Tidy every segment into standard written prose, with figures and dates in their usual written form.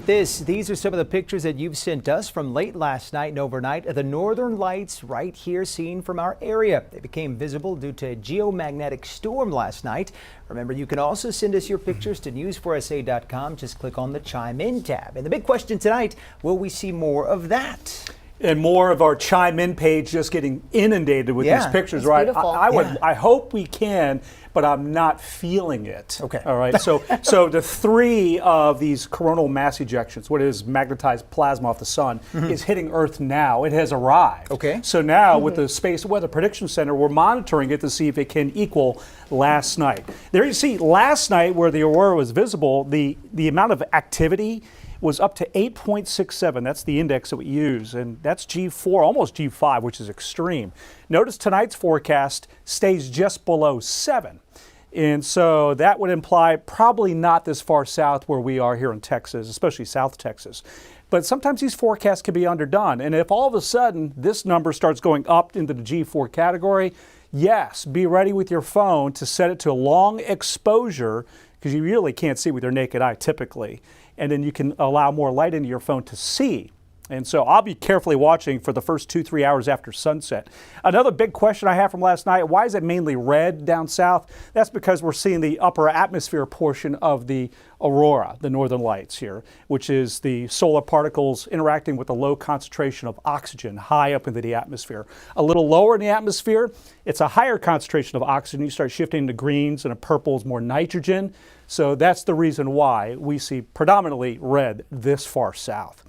this. These are some of the pictures that you've sent us from late last night and overnight of the northern lights right here seen from our area. They became visible due to a geomagnetic storm last night. Remember, you can also send us your pictures to news4sa.com. Just click on the Chime In tab. And the big question tonight, will we see more of that? And more of our Chime In page just getting inundated with these pictures, right? I hope we can, but I'm not feeling it. Okay. All right. So the three of these coronal mass ejections, what is magnetized plasma off the sun, is hitting Earth now. It has arrived. Okay. So now with the Space Weather Prediction Center, we're monitoring it to see if it can equal last night. There you see last night where the aurora was visible, the amount of activity was up to 8.67. That's the index that we use, and that's G4, almost G5, which is extreme. Notice tonight's forecast stays just below 7. And so that would imply probably not this far south where we are here in Texas, especially South Texas. But sometimes these forecasts can be underdone. And if all of a sudden this number starts going up into the G4 category, yes, be ready with your phone to set it to long exposure, because you really can't see with your naked eye typically. And then you can allow more light into your phone to see. And so I'll be carefully watching for the first 2-3 hours after sunset. Another big question I have from last night, why is it mainly red down south? That's because we're seeing the upper atmosphere portion of the aurora, the northern lights here, which is the solar particles interacting with a low concentration of oxygen high up into the atmosphere. A little lower in the atmosphere, it's a higher concentration of oxygen. You start shifting to greens and a purples, more nitrogen. So that's the reason why we see predominantly red this far south.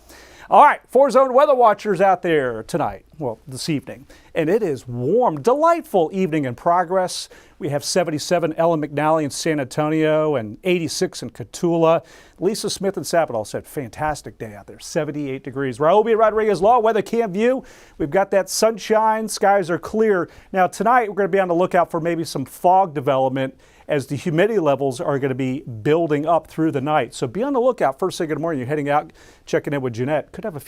All right, 4-zone weather watchers out there tonight, well, this evening. And it is warm, delightful evening in progress. We have 77 Ellen McNally in San Antonio and 86 in Cotulla. Lisa Smith and Sabinal said, fantastic day out there, 78 degrees. Raul B. Rodriguez Law, Weather Cam View. We've got that sunshine, skies are clear. Now tonight we're going to be on the lookout for maybe some fog development as the humidity levels are going to be building up through the night. So be on the lookout first thing in the morning. You're heading out, checking in with Jeanette. Could have a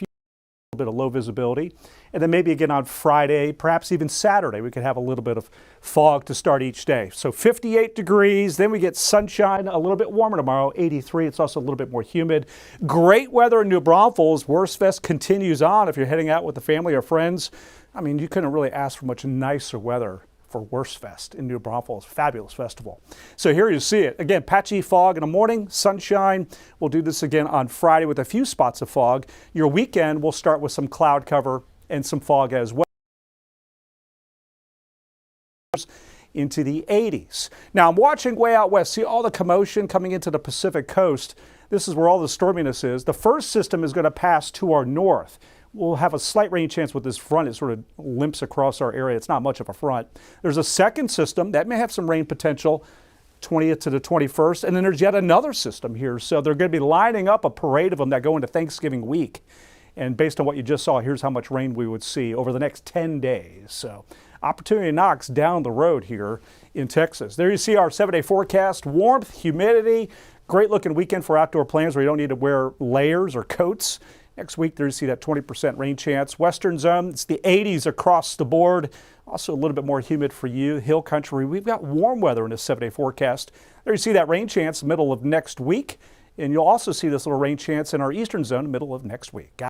bit of low visibility. And then maybe again on Friday, perhaps even Saturday, we could have a little bit of fog to start each day. So 58 degrees, then we get sunshine, a little bit warmer tomorrow, 83. It's also a little bit more humid. Great weather in New Braunfels. Worstfest continues on if you're heading out with the family or friends. I mean, you couldn't really ask for much nicer weather for Worstfest in New Braunfels. Fabulous festival. So here you see it. Again, patchy fog in the morning, sunshine. We'll do this again on Friday with a few spots of fog. Your weekend will start with some cloud cover and some fog as well. Into the 80s. Now I'm watching way out west. See all the commotion coming into the Pacific coast. This is where all the storminess is. The first system is going to pass to our north. We'll have a slight rain chance with this front. It sort of limps across our area. It's not much of a front. There's a second system that may have some rain potential, 20th to the 21st. And then there's yet another system here. So they're going to be lining up a parade of them that go into Thanksgiving week. And based on what you just saw, here's how much rain we would see over the next 10 days. So opportunity knocks down the road here in Texas. There you see our 7-day forecast. Warmth, humidity, great looking weekend for outdoor plans where you don't need to wear layers or coats. Next week, there you see that 20% rain chance. Western zone, it's the 80s across the board. Also a little bit more humid for you. Hill country, we've got warm weather in this 7-day forecast. There you see that rain chance middle of next week. And you'll also see this little rain chance in our eastern zone middle of next week.